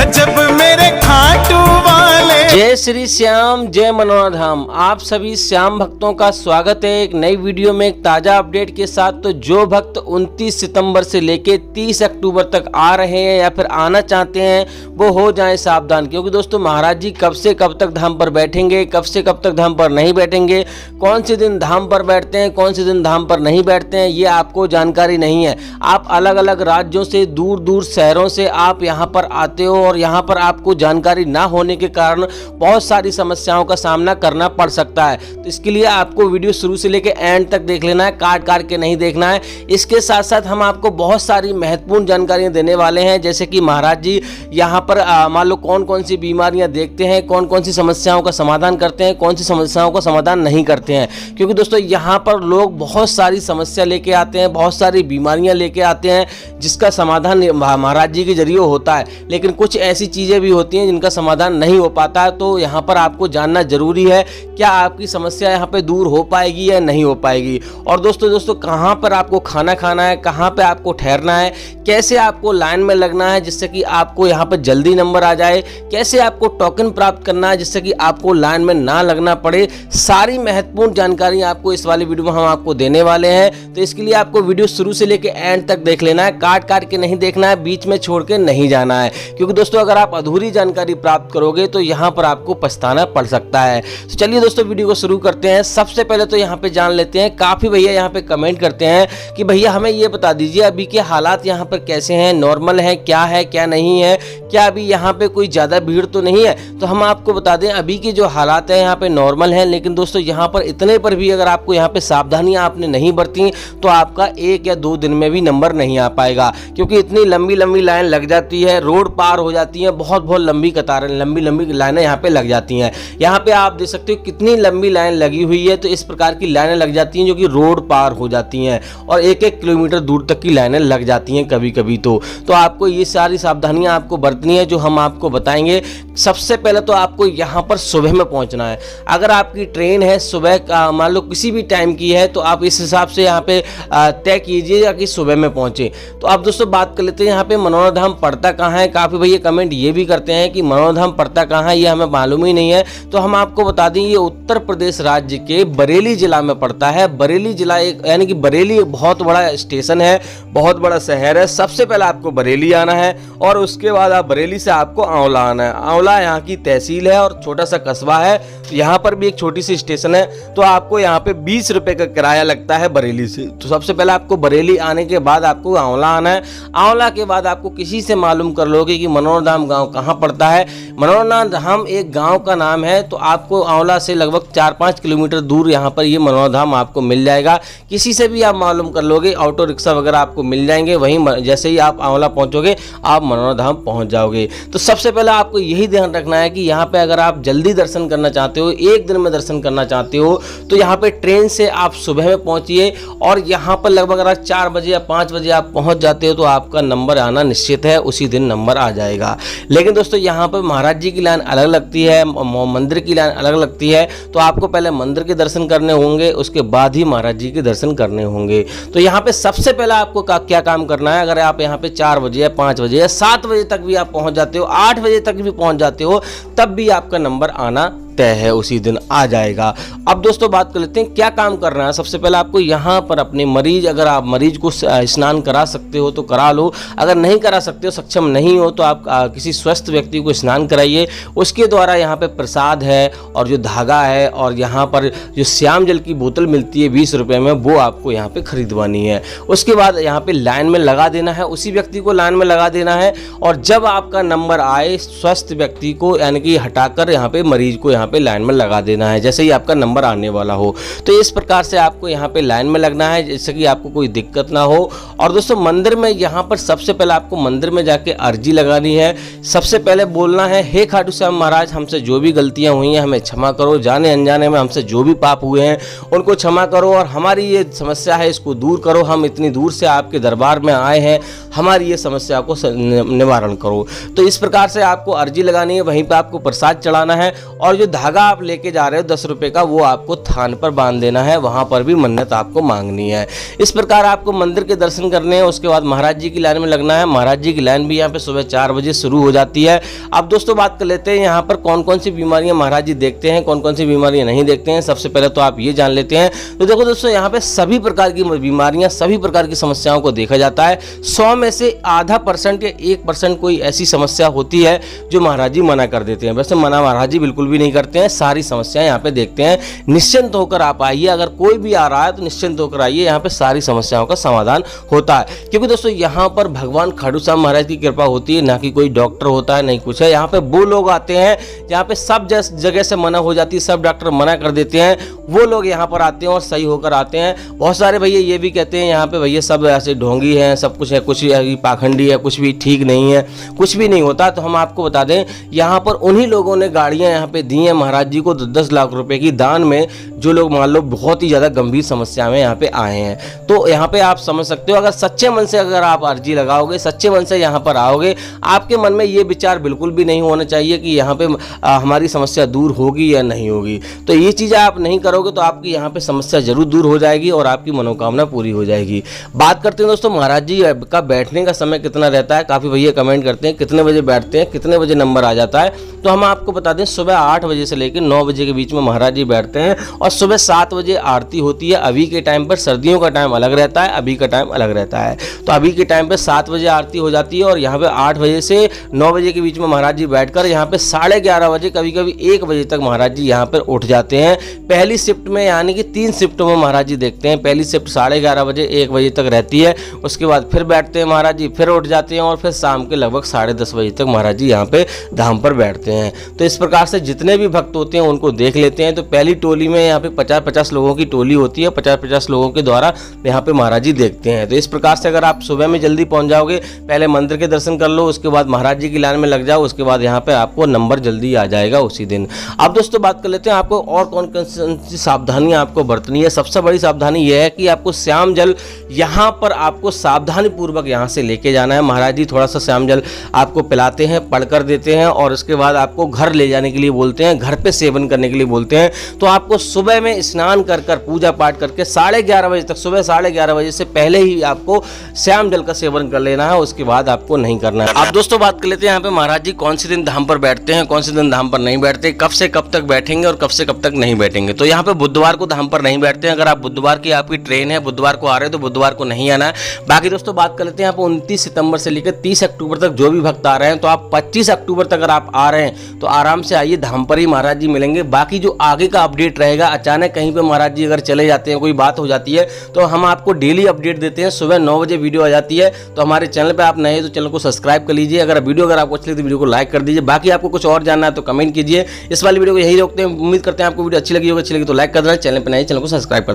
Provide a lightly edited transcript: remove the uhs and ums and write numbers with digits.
गजब मेरे खाटू वाले। जय श्री श्याम, जय मनोहर धाम। आप सभी श्याम भक्तों का स्वागत है एक नई वीडियो में एक ताजा अपडेट के साथ। तो जो भक्त 29 सितंबर से लेके 30 अक्टूबर तक आ रहे हैं या फिर आना चाहते हैं वो हो जाएं सावधान, क्योंकि दोस्तों महाराज जी कब से कब तक धाम पर बैठेंगे, कब से कब तक धाम पर नहीं बैठेंगे, कौन से दिन धाम पर बैठते हैं, कौन से दिन धाम पर नहीं बैठते हैं, ये आपको जानकारी नहीं है। आप अलग अलग राज्यों से, दूर दूर शहरों से आप यहाँ पर आते हो और यहाँ पर आपको जानकारी ना होने के कारण बहुत सारी समस्याओं का सामना करना पड़ सकता है। तो इसके लिए आपको वीडियो शुरू से लेकर एंड तक देख लेना है, काट काट के नहीं देखना है। इसके साथ साथ हम आपको बहुत सारी महत्वपूर्ण जानकारियां देने वाले हैं, जैसे कि महाराज जी यहाँ पर मान लो कौन कौन सी बीमारियां देखते हैं, कौन कौन सी समस्याओं का समाधान करते हैं, कौन सी समस्याओं का समाधान नहीं करते हैं। क्योंकि दोस्तों यहाँ पर लोग बहुत सारी समस्या लेके आते हैं, बहुत सारी बीमारियां लेके आते हैं जिसका समाधान महाराज जी के जरिए होता है, लेकिन कुछ ऐसी चीज़ें भी होती हैं जिनका समाधान नहीं हो पाता है। तो यहाँ पर आपको जानना जरूरी है क्या आपकी समस्या यहाँ पे दूर हो पाएगी या नहीं हो पाएगी। और दोस्तों कहाँ पर आपको खाना खाना है, कहाँ पे आपको ठहरना है, कैसे आपको लाइन में लगना है जिससे कि आपको यहाँ पे जल्दी नंबर आ जाए, कैसे आपको टोकन प्राप्त करना है जिससे कि आपको लाइन में ना लगना पड़े, सारी महत्वपूर्ण जानकारी आपको इस वाली वीडियो में हम आपको देने वाले हैं। तो इसके लिए आपको वीडियो शुरू से लेकर एंड तक देख लेना है, काट काट के नहीं देखना है, बीच में छोड़ के नहीं जाना है, क्योंकि दोस्तों अगर आप अधूरी जानकारी प्राप्त करोगे तो यहाँ पर आपको पछताना पड़ सकता है। तो चलिए दोस्तों वीडियो को शुरू करते हैं। सबसे पहले तो यहाँ पे जान लेते हैं, काफी भैया यहाँ पे कमेंट करते हैं कि भैया हमें ये बता दीजिए अभी के हालात यहाँ पर कैसे हैं, नॉर्मल है क्या नहीं है, क्या अभी यहाँ पे कोई ज्यादा भीड़ तो नहीं है। तो हम आपको बता दें अभी के जो हालात है यहाँ पे नॉर्मल है, लेकिन दोस्तों यहाँ पर इतने पर भी अगर आपको यहाँ पे सावधानियां आपने नहीं बरती तो आपका 1 या 2 दिन में भी नंबर नहीं आ पाएगा, क्योंकि इतनी लंबी लंबी लाइन लग जाती है, रोड पार हो जाती है, बहुत लंबी कतारें, लंबी लाइनें यहाँ पे लग जाती हैं। यहाँ पे आप देख सकते हो कितनी लंबी लाइन लगी हुई है। तो इस प्रकार की लाइनें लग जाती हैं जो कि रोड पार हो जाती हैं और 1-1 किलोमीटर दूर तक की लाइनें लग जाती हैं कभी कभी। तो आपको ये सारी सावधानियां आपको बरतनी है जो हम आपको बताएंगे। सबसे पहले तो आपको यहाँ पर सुबह में पहुंचना है। अगर आपकी ट्रेन है सुबह मान लो किसी भी टाइम की है तो आप इस हिसाब से यहाँ पे तय कीजिएगा कि सुबह में पहुंचे। तो आप दोस्तों बात कर लेते हैं यहाँ पे मनोहर धाम पड़ता कहाँ है। काफी भैया कमेंट ये भी करते हैं कि मनोहर धाम पड़ता कहाँ है, ये हमें मालूम ही नहीं है। तो हम आपको बता दें ये उत्तर प्रदेश राज्य के बरेली जिला में पड़ता है। बरेली जिला एक यानी कि बरेली एक बहुत बड़ा स्टेशन है, बहुत बड़ा शहर है। सबसे पहले आपको बरेली आना है और उसके बाद आप बरेली से आपको आंवला आना है। आंवला यहाँ की तहसील है और छोटा सा कस्बा है। यहाँ पर भी एक छोटी सी स्टेशन है। तो आपको यहाँ पे 20 रुपए का किराया लगता है बरेली से। तो सबसे पहले आपको बरेली आने के बाद आपको आंवला आना है। आंवला के बाद आपको किसी से मालूम कर लोगे कि मनोहर धाम गाँव कहाँ पड़ता है। मनोहर धाम एक गाँव का नाम है। तो आपको आंवला से लगभग 4-5 किलोमीटर दूर यहाँ पर ये मनोहर धाम आपको मिल जाएगा। किसी से भी आप मालूम कर लोगे, ऑटो रिक्शा वगैरह आपको मिल जाएंगे। वहीं जैसे ही आप आंवला पहुंचोगे आप मनोहर धाम पहुंच जाओगे। तो सबसे पहले आपको यही ध्यान रखना है कि यहाँ पे अगर आप जल्दी दर्शन करना चाहते हो, एक दिन में दर्शन करना चाहते हो, तो यहाँ पे ट्रेन से आप सुबह में पहुंचिए और यहाँ पर लगभग अगर 4 बजे या 5 बजे आप पहुंच जाते हो तो आपका नंबर आना निश्चित है, उसी दिन नंबर आ जाएगा। लेकिन दोस्तों यहाँ पर महाराज जी की लाइन अलग लगती है, मंदिर की लाइन अलग लगती है। तो आपको पहले मंदिर के दर्शन करने होंगे, उसके बाद ही महाराज जी के दर्शन करने होंगे। तो यहाँ पे सबसे पहले आपको क्या काम करना है, अगर आप यहाँ पे 4 बजे या 5 बजे या 7 बजे तक भी आप पहुंच जाते हो, 8 बजे तक भी पहुंच जाते हो, तब भी आपका नंबर आना तय है, उसी दिन आ जाएगा। अब दोस्तों बात कर लेते हैं क्या काम करना है। सबसे पहले आपको यहाँ पर अपने मरीज, अगर आप मरीज को स्नान करा सकते हो तो करा लो, अगर नहीं करा सकते हो, सक्षम नहीं हो, तो आप किसी स्वस्थ व्यक्ति को स्नान कराइए। उसके द्वारा यहाँ पे प्रसाद है और जो धागा है और यहाँ पर जो श्याम जल की बोतल मिलती है 20 रुपये में, वो आपको यहाँ पे खरीदवानी है। उसके बाद यहाँ पे लाइन में लगा देना है, उसी व्यक्ति को लाइन में लगा देना है। और जब आपका नंबर आए स्वस्थ व्यक्ति को यानी कि हटाकर यहाँ पे मरीज को यहाँ पे लाइन में लगा देना है, जैसे ही आपका नंबर आने वाला हो। तो इस प्रकार से आपको यहाँ पे लाइन में लगना है जिससे कि आपको कोई दिक्कत ना हो। और दोस्तों मंदिर में यहाँ पर सबसे पहले आपको मंदिर में जाके अर्जी लगानी है। सबसे पहले बोलना है, हे खाटू श्याम महाराज, हमसे जो भी गलतियां हुई हैं हमें क्षमा करो, जाने अनजाने में हमसे जो भी पाप हुए हैं उनको क्षमा करो और हमारी ये समस्या है इसको दूर करो। हम इतनी दूर से आपके दरबार में आए हैं, हमारी ये समस्या को निवारण करो। तो इस प्रकार से आपको अर्जी लगानी है, वहीं पर आपको प्रसाद चढ़ाना है और जो धागा आप लेके जा रहे हो 10 रुपए का, वो आपको थान पर बांध देना है, वहां पर भी मन्नत आपको मांगनी है। इस प्रकार आपको मंदिर के दर्शन करने हैं, उसके बाद महाराज जी की लाइन में लगना है। महाराज जी की लाइन भी यहाँ पे सुबह 4 बजे शुरू हो जाती है। अब दोस्तों बात कर लेते हैं यहाँ पर कौन कौन सी बीमारियां महाराज जी देखते हैं, कौन कौन सी बीमारियां नहीं देखते हैं। सबसे पहले तो आप ये जान लेते हैं। तो देखो दोस्तों, यहाँ पे सभी प्रकार की बीमारियां, सभी प्रकार की समस्याओं को देखा जाता है। 100 में से आधा % या 1% कोई ऐसी समस्या होती है जो महाराज जी मना कर देते हैं। वैसे मना महाराज जी बिल्कुल भी नहीं करते हैं, सारी समस्याएं यहाँ पे देखते हैं। निश्चिंत होकर आप आइए, अगर कोई भी आ रहा है तो निश्चिंत होकर आइए, यहाँ पे सारी समस्याओं का समाधान होता है। क्योंकि दोस्तों यहाँ पर भगवान खाटू श्याम महाराज की कृपा होती है, ना कि कोई डॉक्टर होता है, नहीं कुछ है। यहाँ पे वो लोग आते हैं जहाँ पे सब जगह से मना हो जाती है, सब डॉक्टर मना कर देते हैं, वो लोग यहाँ पर आते हैं और सही होकर आते हैं। बहुत सारे भैया ये भी कहते हैं यहाँ पे भैया सब ऐसे ढोंगी हैं, सब कुछ है, कुछ पाखंडी है, कुछ भी ठीक नहीं है, कुछ भी नहीं होता। तो हम आपको बता दें, यहाँ पर उन्हीं लोगों ने गाड़ियाँ यहाँ पे दी हैं महाराज जी को 10 लाख रुपए की दान में, जो लोग मान लो बहुत ही ज़्यादा गंभीर समस्या में यहाँ पे आए हैं। तो यहाँ पे आप समझ सकते हो, अगर सच्चे मन से अगर आप अर्जी लगाओगे, सच्चे मन से यहाँ पर आओगे, आपके मन में ये विचार बिल्कुल भी नहीं होना चाहिए कि यहाँ पे हमारी समस्या दूर होगी या नहीं होगी। तो ये चीज़ें आप नहीं करोगे तो आपकी यहाँ पे समस्या जरूर दूर हो जाएगी और आपकी मनोकामना पूरी हो जाएगी। बात करते हैं दोस्तों महाराज जी का बैठने का समय कितना रहता है। काफ़ी भैया कमेंट करते हैं कितने बजे बैठते हैं, कितने बजे नंबर आ जाता है। तो हम आपको बता दें, सुबह 8 बजे से लेकर 9 बजे के बीच में महाराज जी बैठते हैं और सुबह 7 बजे आरती होती है। अभी के टाइम पर सर्दियों का टाइम अलग रहता है, अभी का टाइम अलग रहता है। तो अभी के टाइम पे 7 बजे आरती हो जाती है और यहाँ पे 8 बजे से 9 बजे के बीच में महाराज जी बैठकर यहाँ पे 11:30 बजे, कभी कभी 1 बजे तक महाराज जी यहाँ पर उठ जाते हैं। पहली शिफ्ट में, यानी कि 3 शिफ्टों में महाराज जी देखते हैं। पहली शिफ्ट 11:30 बजे 1 बजे तक रहती है, उसके बाद फिर बैठते हैं महाराज जी, फिर उठ जाते हैं और फिर शाम के लगभग 10:30 बजे तक महाराज जी यहाँ पे धाम पर बैठते हैं। तो इस प्रकार से जितने भी भक्त होते हैं उनको देख लेते हैं। तो पहली टोली में यहाँ पे 50-50 लोगों की टोली होती है, 50-50 लोगों के द्वारा यहाँ पे महाराज जी देखते हैं। तो इस प्रकार से अगर आप सुबह में जल्दी पहुंच जाओगे, पहले मंदिर के दर्शन कर लो, उसके बाद महाराज जी की लाइन में लग जाओ, उसके बाद यहाँ पे आपको नंबर जल्दी आ जाएगा उसी दिन। अब दोस्तों बात कर लेते हैं आपको और कौन कौन सी सावधानियां आपको बरतनी है। सबसे बड़ी सावधानी यह है कि आपको श्याम जल यहाँ पर आपको सावधानी पूर्वक यहाँ से लेके जाना है। महाराज जी थोड़ा सा श्याम जल आपको पिलाते हैं, पढ़कर देते हैं और उसके बाद आपको घर ले जाने के लिए बोलते हैं, घर पे सेवन करने के लिए बोलते हैं। तो आपको सुबह में स्नान कर पूजा पाठ करके 11:30 बजे तक, सुबह 11:30 बजे से पहले ही आपको श्याम जल का सेवन कर लेना है, उसके बाद आपको नहीं करना है। अब दोस्तों बात कर लेते हैं यहाँ पे महाराज जी कौन से दिन धाम पर बैठते हैं, कौन से दिन धाम पर नहीं बैठते, कब से कब तक बैठेंगे और कब से कब तक नहीं बैठेंगे। तो यहाँ पे बुधवार को धाम पर नहीं बैठते हैं। अगर आप बुधवार की आपकी ट्रेन है, बुधवार को आ रहे हो तो बुधवार को नहीं आना है। बाकी दोस्तों बात कर लेते हैं यहाँ पे 29 सितंबर से लेकर 30 अक्टूबर तक जो भी भक्त आ रहे हैं, तो आप 25 अक्टूबर तक अगर आप आ रहे हैं तो आराम से आइए, धाम पर ही महाराज जी मिलेंगे। बाकी जो आगे का अपडेट रहेगा, अचानक कहीं पे महाराज जी अगर चले जाते हैं, कोई बात हो जाती है, तो हम आपको डेली अपडेट देते हैं। सुबह 9 बजे वीडियो आ जाती है। तो हमारे चैनल पे आप नए हैं तो चैनल को सब्सक्राइब कर लीजिए। अगर वीडियो आपको अच्छी लगी तो वीडियो को लाइक कर दीजिए। बाकी आपको कुछ और जानना है तो कमेंट कीजिए। इस वाली वीडियो को यही रोकते हैं। उम्मीद करते हैं आपको वीडियो अच्छी लगी होगी। अच्छी लगी तो लाइक कर देना, चैनल पर नए चैनल को सब्सक्राइब कर